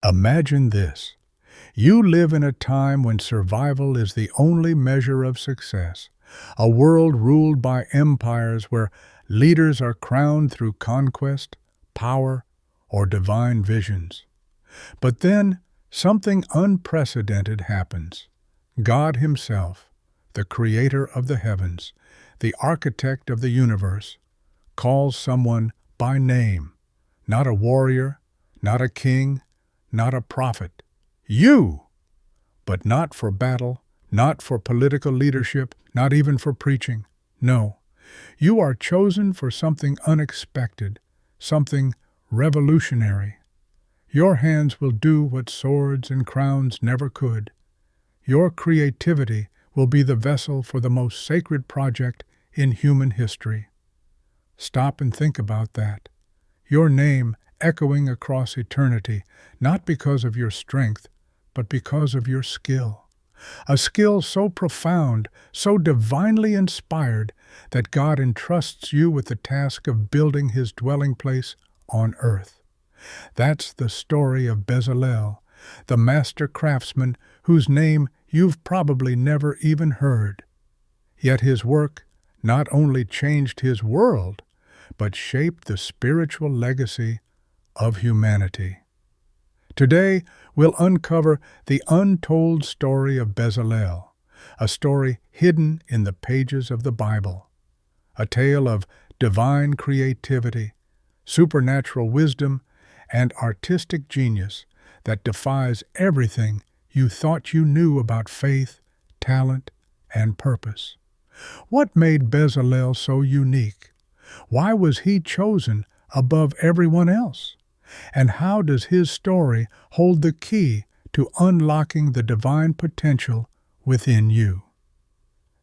Imagine this. You live in a time when survival is the only measure of success, a world ruled by empires where leaders are crowned through conquest, power, or divine visions. But then, something unprecedented happens. God Himself, the Creator of the heavens, the Architect of the universe, calls someone by name, not a warrior, not a king, not a prophet. You! But not for battle, not for political leadership, not even for preaching. No, you are chosen for something unexpected, something revolutionary. Your hands will do what swords and crowns never could. Your creativity will be the vessel for the most sacred project in human history. Stop and think about that. Your name echoing across eternity, not because of your strength, but because of your skill. A skill so profound, so divinely inspired, that God entrusts you with the task of building His dwelling place on earth. That's the story of Bezalel, the master craftsman whose name you've probably never even heard. Yet his work not only changed his world, but shaped the spiritual legacy of humanity. Today, we'll uncover the untold story of Bezalel, a story hidden in the pages of the Bible, a tale of divine creativity, supernatural wisdom, and artistic genius that defies everything you thought you knew about faith, talent, and purpose. What made Bezalel so unique? Why was he chosen above everyone else? And how does his story hold the key to unlocking the divine potential within you?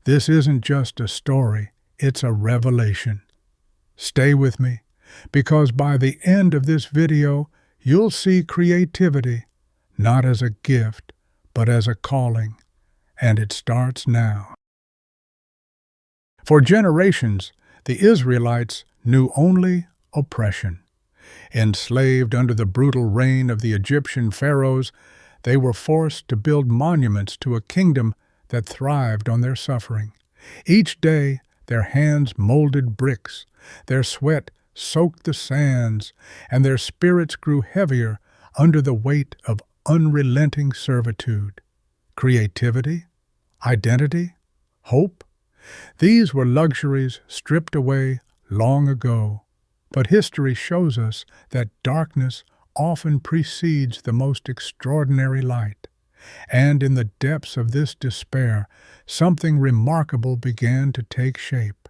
This isn't just a story, it's a revelation. Stay with me, because by the end of this video, you'll see creativity not as a gift, but as a calling, and it starts now. For generations, the Israelites knew only oppression. Enslaved under the brutal reign of the Egyptian pharaohs, they were forced to build monuments to a kingdom that thrived on their suffering. Each day, their hands molded bricks, their sweat soaked the sands, and their spirits grew heavier under the weight of unrelenting servitude. Creativity, identity, hope, these were luxuries stripped away long ago. But history shows us that darkness often precedes the most extraordinary light. And in the depths of this despair, something remarkable began to take shape.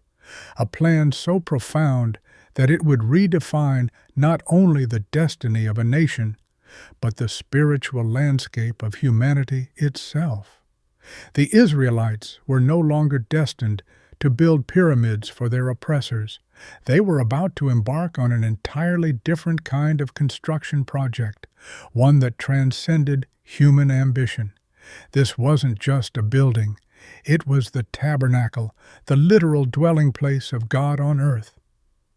A plan so profound that it would redefine not only the destiny of a nation, but the spiritual landscape of humanity itself. The Israelites were no longer destined to build pyramids for their oppressors. They were about to embark on an entirely different kind of construction project, one that transcended human ambition. This wasn't just a building. It was the tabernacle, the literal dwelling place of God on earth.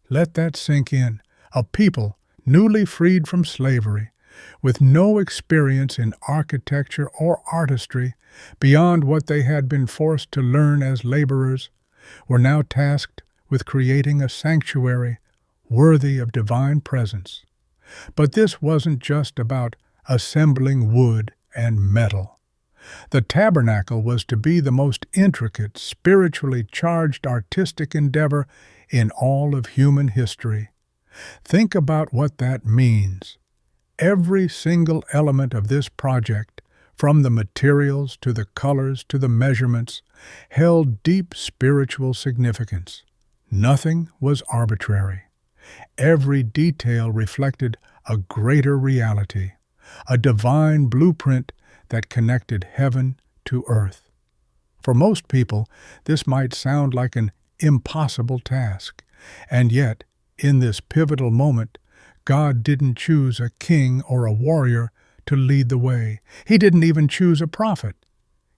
Let that sink in. A people newly freed from slavery, with no experience in architecture or artistry beyond what they had been forced to learn as laborers, were now tasked with creating a sanctuary worthy of divine presence. But this wasn't just about assembling wood and metal. The tabernacle was to be the most intricate, spiritually charged artistic endeavor in all of human history. Think about what that means. Every single element of this project, from the materials to the colors to the measurements, held deep spiritual significance. Nothing was arbitrary. Every detail reflected a greater reality, a divine blueprint that connected heaven to earth. For most people, this might sound like an impossible task, and yet, in this pivotal moment, God didn't choose a king or a warrior to lead the way. He didn't even choose a prophet.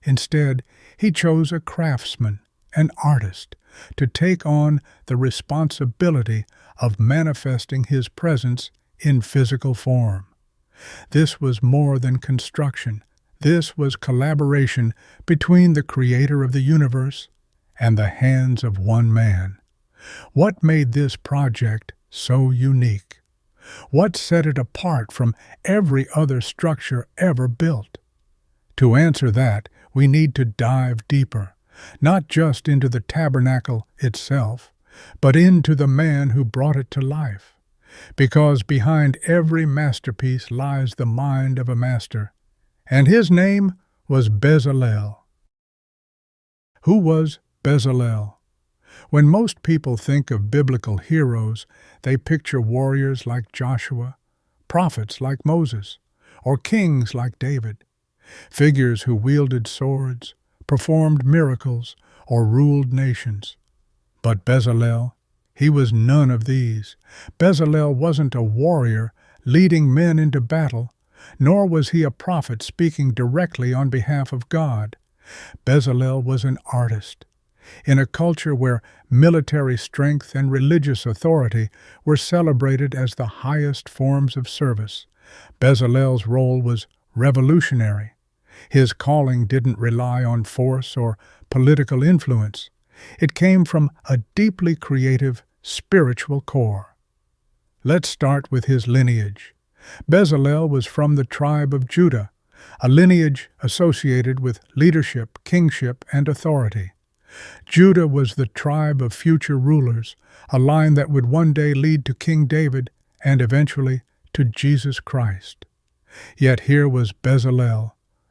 Instead, He chose a craftsman, an artist, to take on the responsibility of manifesting His presence in physical form. This was more than construction. This was collaboration between the Creator of the universe and the hands of one man. What made this project so unique? What set it apart from every other structure ever built? To answer that, we need to dive deeper, not just into the tabernacle itself, but into the man who brought it to life. Because behind every masterpiece lies the mind of a master, and his name was Bezalel. Who was Bezalel? When most people think of biblical heroes, they picture warriors like Joshua, prophets like Moses, or kings like David, figures who wielded swords, performed miracles, or ruled nations. But Bezalel, he was none of these. Bezalel wasn't a warrior leading men into battle, nor was he a prophet speaking directly on behalf of God. Bezalel was an artist. In a culture where military strength and religious authority were celebrated as the highest forms of service, Bezalel's role was revolutionary. His calling didn't rely on force or political influence. It came from a deeply creative, spiritual core. Let's start with his lineage. Bezalel was from the tribe of Judah, a lineage associated with leadership, kingship, and authority. Judah was the tribe of future rulers, a line that would one day lead to King David and eventually to Jesus Christ. Yet here was Bezalel,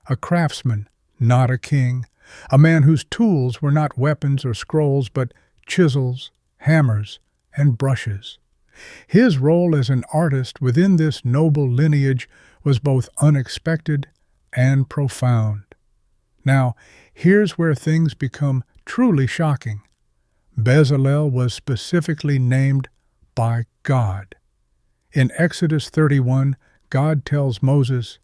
a craftsman, not a king, a man whose tools were not weapons or scrolls but chisels, hammers, and brushes. His role as an artist within this noble lineage was both unexpected and profound. Now, here's where things become truly shocking. Bezalel was specifically named by God. In Exodus 31, God tells Moses,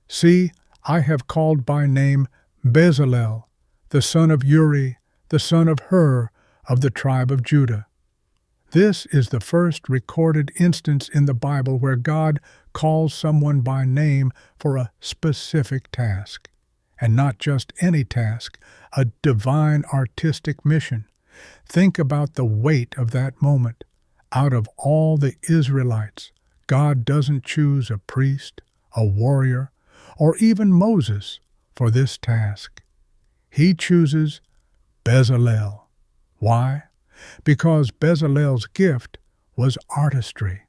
"See, I have called by name Bezalel, the son of Uri, the son of Hur, of the tribe of Judah." This is the first recorded instance in the Bible where God calls someone by name for a specific task. And not just any task, a divine artistic mission. Think about the weight of that moment. Out of all the Israelites, God doesn't choose a priest, a warrior, or even Moses for this task. He chooses Bezalel. Why? Because Bezalel's gift was artistry,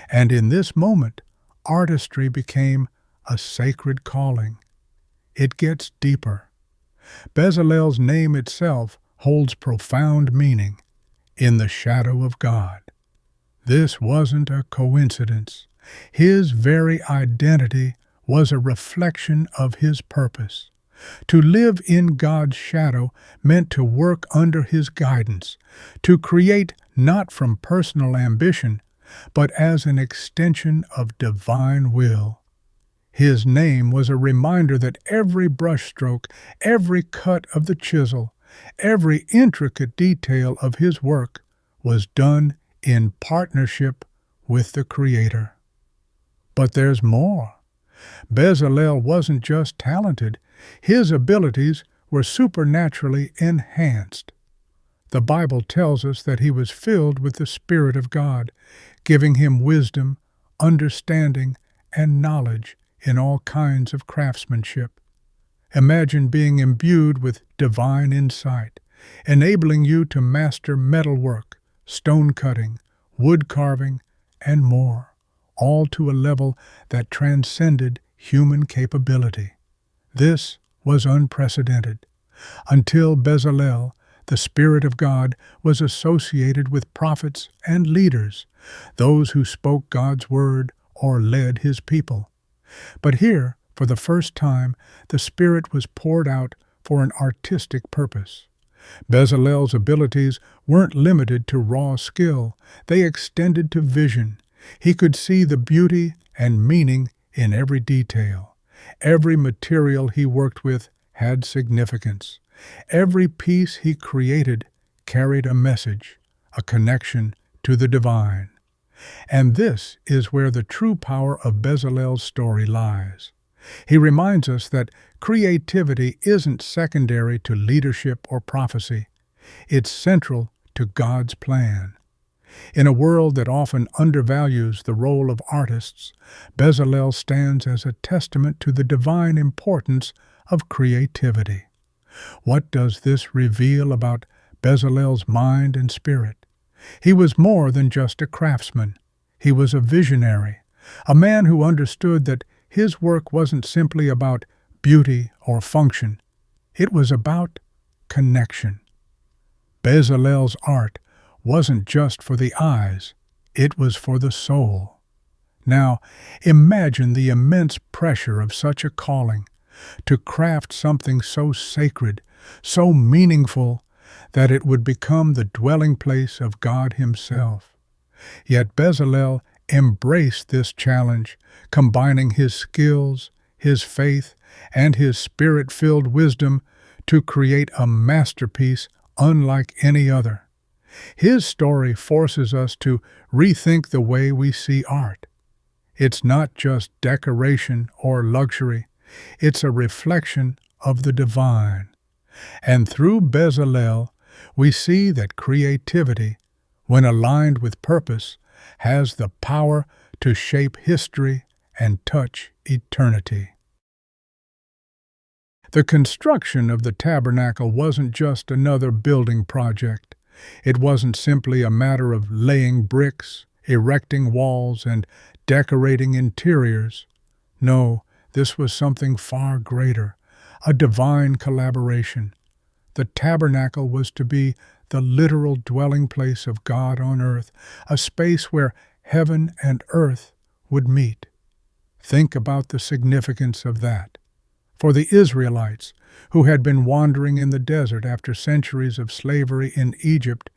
and in this moment, artistry became a sacred calling. It gets deeper. Bezalel's name itself holds profound meaning, in the shadow of God. This wasn't a coincidence. His very identity was a reflection of his purpose. To live in God's shadow meant to work under His guidance, to create not from personal ambition, but as an extension of divine will. His name was a reminder that every brushstroke, every cut of the chisel, every intricate detail of his work was done in partnership with the Creator. But there's more. Bezalel wasn't just talented. His abilities were supernaturally enhanced. The Bible tells us that he was filled with the Spirit of God, giving him wisdom, understanding, and knowledge in all kinds of craftsmanship. Imagine being imbued with divine insight, enabling you to master metalwork, stone cutting, wood carving, and more, all to a level that transcended human capability. This was unprecedented. Until Bezalel, the Spirit of God was associated with prophets and leaders, those who spoke God's word or led His people. But here, for the first time, the Spirit was poured out for an artistic purpose. Bezalel's abilities weren't limited to raw skill, they extended to vision. He could see the beauty and meaning in every detail. Every material he worked with had significance. Every piece he created carried a message, a connection to the divine. And this is where the true power of Bezalel's story lies. He reminds us that creativity isn't secondary to leadership or prophecy. It's central to God's plan. In a world that often undervalues the role of artists, Bezalel stands as a testament to the divine importance of creativity. What does this reveal about Bezalel's mind and spirit? He was more than just a craftsman. He was a visionary, a man who understood that his work wasn't simply about beauty or function. It was about connection. Bezalel's art wasn't just for the eyes, it was for the soul. Now, imagine the immense pressure of such a calling, to craft something so sacred, so meaningful, that it would become the dwelling place of God Himself. Yet Bezalel embraced this challenge, combining his skills, his faith, and his spirit-filled wisdom to create a masterpiece unlike any other. His story forces us to rethink the way we see art. It's not just decoration or luxury, it's a reflection of the divine. And through Bezalel, we see that creativity, when aligned with purpose, has the power to shape history and touch eternity. The construction of the tabernacle wasn't just another building project. It wasn't simply a matter of laying bricks, erecting walls, and decorating interiors. No, this was something far greater, a divine collaboration. The tabernacle was to be the literal dwelling place of God on earth, a space where heaven and earth would meet. Think about the significance of that. For the Israelites, who had been wandering in the desert after centuries of slavery in Egypt,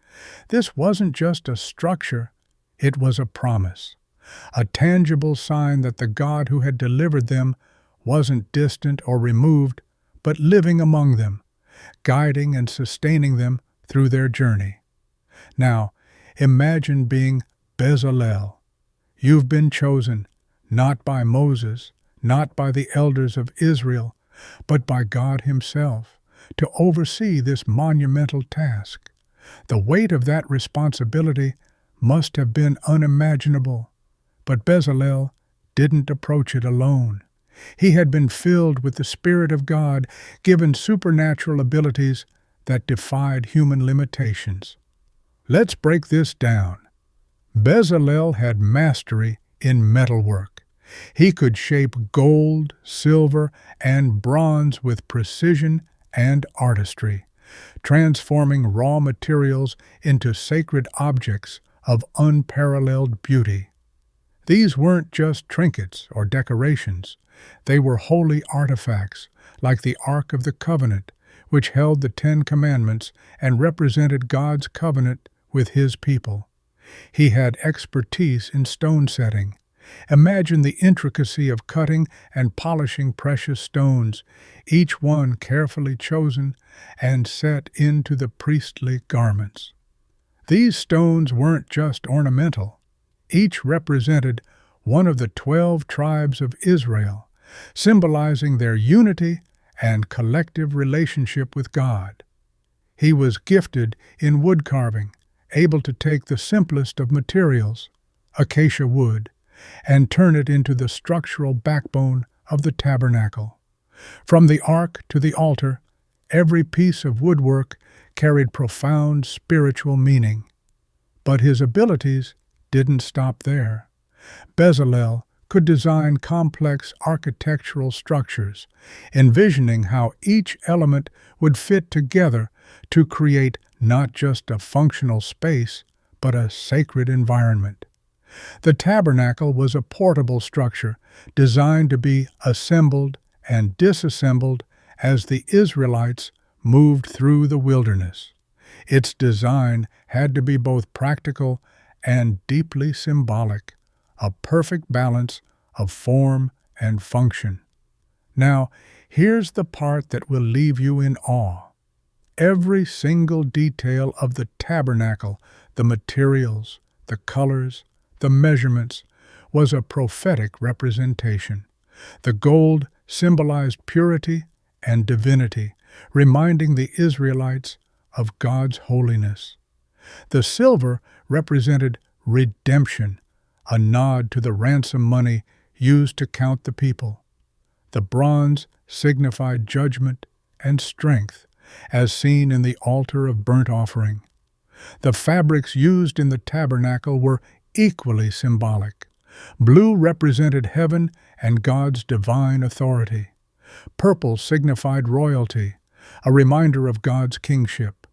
this wasn't just a structure, it was a promise, a tangible sign that the God who had delivered them wasn't distant or removed, but living among them, guiding and sustaining them through their journey. Now, imagine being Bezalel. You've been chosen, not by Moses, not by the elders of Israel, but by God Himself, to oversee this monumental task. The weight of that responsibility must have been unimaginable, but Bezalel didn't approach it alone. He had been filled with the Spirit of God, given supernatural abilities that defied human limitations. Let's break this down. Bezalel had mastery in metalwork. He could shape gold, silver, and bronze with precision and artistry, transforming raw materials into sacred objects of unparalleled beauty. These weren't just trinkets or decorations. They were holy artifacts, like the Ark of the Covenant, which held the 10 Commandments and represented God's covenant with His people. He had expertise in stone setting. Imagine the intricacy of cutting and polishing precious stones, each one carefully chosen and set into the priestly garments. These stones weren't just ornamental. Each represented one of the 12 tribes of Israel, symbolizing their unity and collective relationship with God. He was gifted in wood carving, able to take the simplest of materials, acacia wood, and turn it into the structural backbone of the tabernacle. From the ark to the altar, every piece of woodwork carried profound spiritual meaning. But his abilities didn't stop there. Bezalel could design complex architectural structures, envisioning how each element would fit together to create not just a functional space, but a sacred environment. The tabernacle was a portable structure designed to be assembled and disassembled as the Israelites moved through the wilderness. Its design had to be both practical and deeply symbolic, a perfect balance of form and function. Now, here's the part that will leave you in awe. Every single detail of the tabernacle, the materials, the colors, the measurements, was a prophetic representation. The gold symbolized purity and divinity, reminding the Israelites of God's holiness. The silver represented redemption, a nod to the ransom money used to count the people. The bronze signified judgment and strength, as seen in the altar of burnt offering. The fabrics used in the tabernacle were equally symbolic. Blue represented heaven and God's divine authority. Purple signified royalty, a reminder of God's kingship.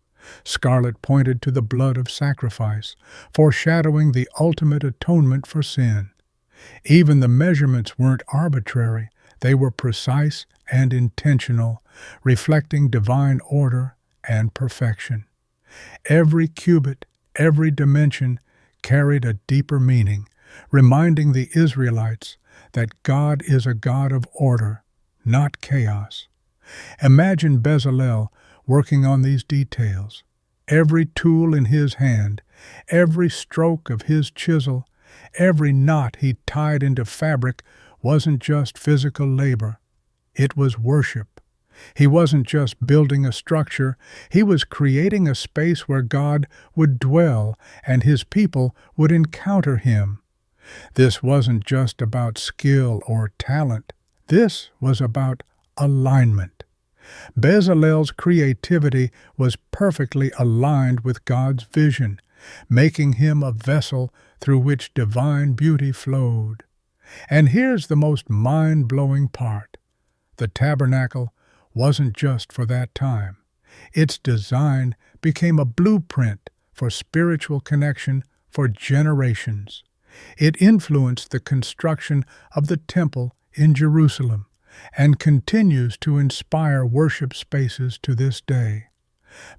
Scarlet pointed to the blood of sacrifice, foreshadowing the ultimate atonement for sin. Even the measurements weren't arbitrary. They were precise and intentional, reflecting divine order and perfection. Every cubit, every dimension carried a deeper meaning, reminding the Israelites that God is a God of order, not chaos. Imagine Bezalel working on these details. Every tool in his hand, every stroke of his chisel, every knot he tied into fabric wasn't just physical labor. It was worship. He wasn't just building a structure, he was creating a space where God would dwell and his people would encounter him. This wasn't just about skill or talent. This was about alignment. Bezalel's creativity was perfectly aligned with God's vision, making him a vessel through which divine beauty flowed. And here's the most mind-blowing part. The tabernacle wasn't just for that time. Its design became a blueprint for spiritual connection for generations. It influenced the construction of the temple in Jerusalem and continues to inspire worship spaces to this day.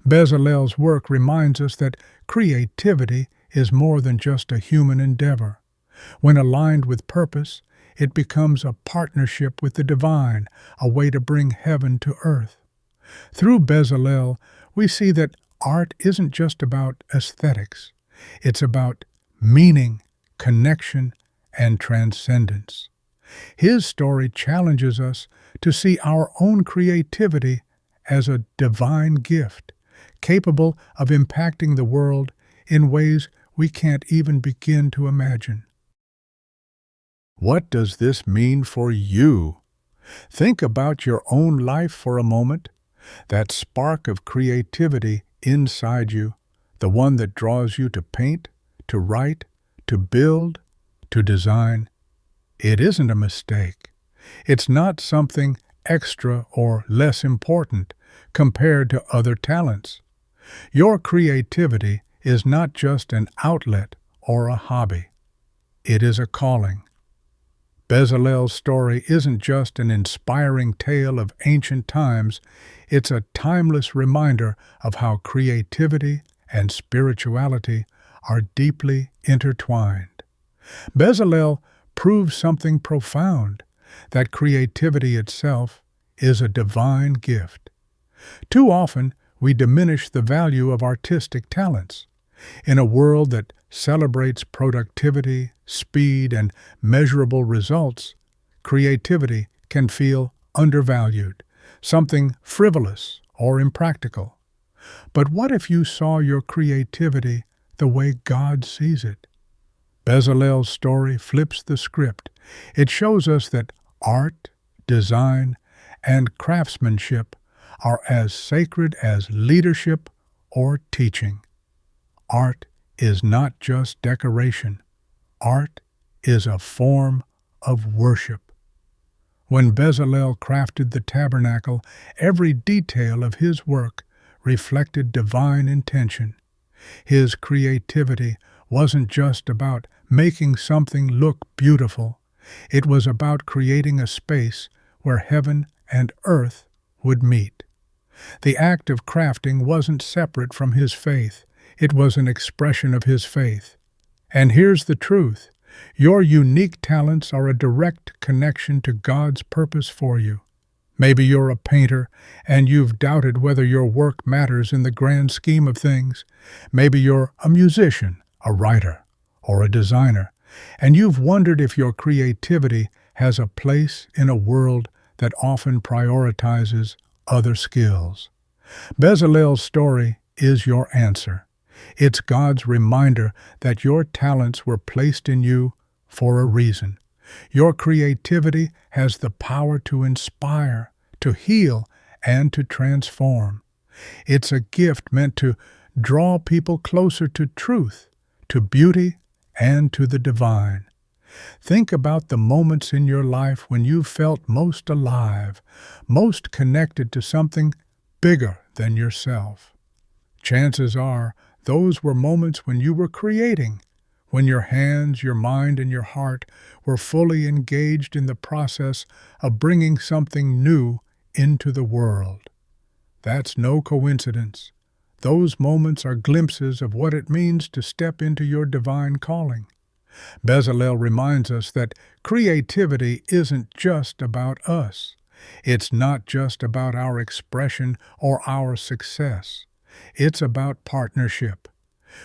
Bezalel's work reminds us that creativity is more than just a human endeavor. When aligned with purpose, it becomes a partnership with the divine, a way to bring heaven to earth. Through Bezalel, we see that art isn't just about aesthetics. It's about meaning, connection, and transcendence. His story challenges us to see our own creativity as a divine gift, capable of impacting the world in ways we can't even begin to imagine. What does this mean for you? Think about your own life for a moment. That spark of creativity inside you, the one that draws you to paint, to write, to build, to design. It isn't a mistake. It's not something extra or less important compared to other talents. Your creativity is not just an outlet or a hobby. It is a calling. Bezalel's story isn't just an inspiring tale of ancient times, it's a timeless reminder of how creativity and spirituality are deeply intertwined. Bezalel proves something profound, that creativity itself is a divine gift. Too often, we diminish the value of artistic talents. In a world that celebrates productivity, speed, and measurable results, creativity can feel undervalued, something frivolous or impractical. But what if you saw your creativity the way God sees it? Bezalel's story flips the script. It shows us that art, design, and craftsmanship are as sacred as leadership or teaching. Art is not just decoration. Art is a form of worship. When Bezalel crafted the tabernacle, every detail of his work reflected divine intention. His creativity wasn't just about making something look beautiful. It was about creating a space where heaven and earth would meet. The act of crafting wasn't separate from his faith. It was an expression of his faith. And here's the truth. Your unique talents are a direct connection to God's purpose for you. Maybe you're a painter and you've doubted whether your work matters in the grand scheme of things. Maybe you're a musician, a writer, or a designer, And you've wondered if your creativity has a place in a world that often prioritizes other skills. Bezalel's story is your answer. It's God's reminder that your talents were placed in you for a reason. Your creativity has the power to inspire, to heal, and to transform. It's a gift meant to draw people closer to truth, to beauty, and to the divine. Think about the moments in your life when you felt most alive, most connected to something bigger than yourself. Chances are those were moments when you were creating, when your hands, your mind, and your heart were fully engaged in the process of bringing something new into the world. That's no coincidence. Those moments are glimpses of what it means to step into your divine calling. Bezalel reminds us that creativity isn't just about us. It's not just about our expression or our success. It's about partnership.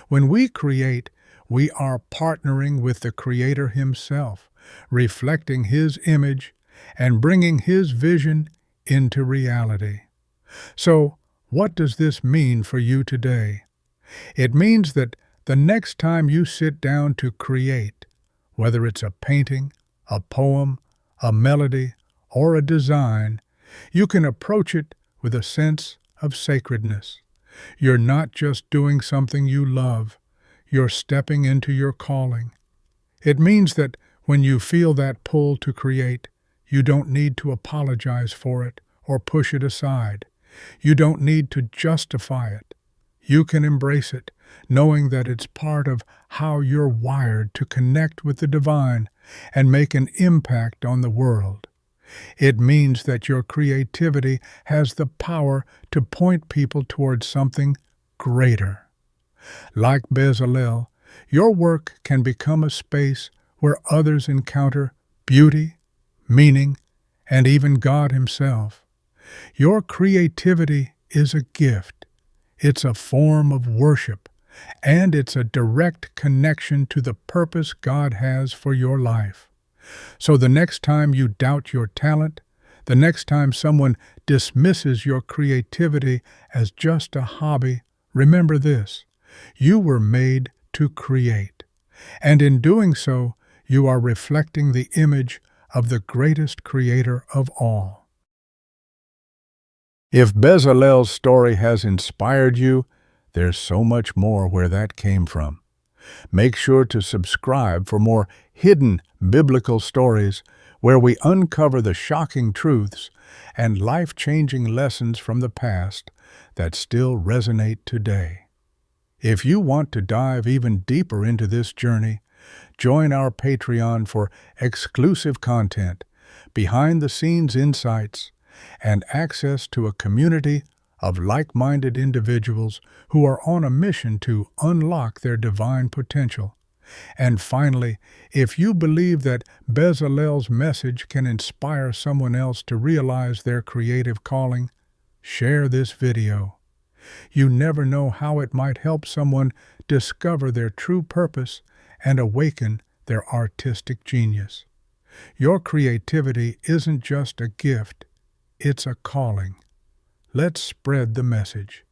When we create, we are partnering with the Creator Himself, reflecting His image and bringing His vision into reality. So, what does this mean for you today? It means that the next time you sit down to create, whether it's a painting, a poem, a melody, or a design, you can approach it with a sense of sacredness. You're not just doing something you love, you're stepping into your calling. It means that when you feel that pull to create, you don't need to apologize for it or push it aside. You don't need to justify it. You can embrace it, knowing that it's part of how you're wired to connect with the divine and make an impact on the world. It means that your creativity has the power to point people towards something greater. Like Bezalel, your work can become a space where others encounter beauty, meaning, and even God Himself. Your creativity is a gift. It's a form of worship, and it's a direct connection to the purpose God has for your life. So the next time you doubt your talent, the next time someone dismisses your creativity as just a hobby, remember this: you were made to create. And in doing so, you are reflecting the image of the greatest creator of all. If Bezalel's story has inspired you, there's so much more where that came from. Make sure to subscribe for more hidden biblical stories where we uncover the shocking truths and life-changing lessons from the past that still resonate today. If you want to dive even deeper into this journey, join our Patreon for exclusive content, behind-the-scenes insights, and access to a community of like-minded individuals who are on a mission to unlock their divine potential. And finally, if you believe that Bezalel's message can inspire someone else to realize their creative calling, share this video. You never know how it might help someone discover their true purpose and awaken their artistic genius. Your creativity isn't just a gift, it's a calling. Let's spread the message.